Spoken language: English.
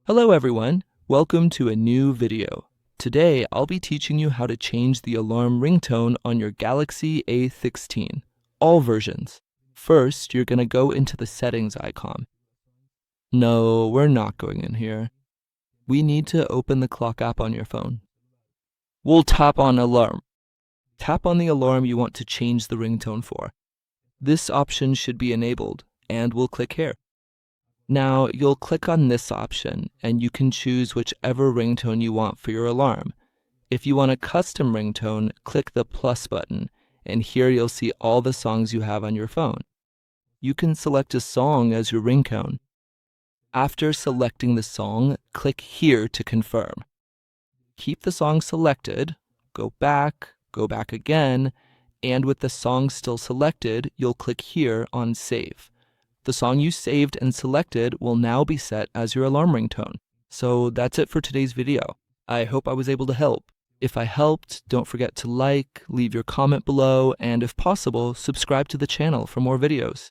Hello everyone, welcome to a new video. Today I'll be teaching you how to change the alarm ringtone on your Galaxy A16, all versions. First, you're going to go into the settings icon. No, we're not going in here. We need to open the clock app on your phone. We'll tap on alarm. Tap on the alarm you want to change the ringtone for. This option should be enabled, and we'll click here. Now, you'll click on this option, and you can choose whichever ringtone you want for your alarm. If you want a custom ringtone, click the plus button, and here you'll see all the songs you have on your phone. You can select a song as your ringtone. After selecting the song, click here to confirm. Keep the song selected, go back again, and with the song still selected, you'll click here on Save. The song you saved and selected will now be set as your alarm ringtone. So that's it for today's video. I hope I was able to help. If I helped, don't forget to like, leave your comment below, and if possible, subscribe to the channel for more videos.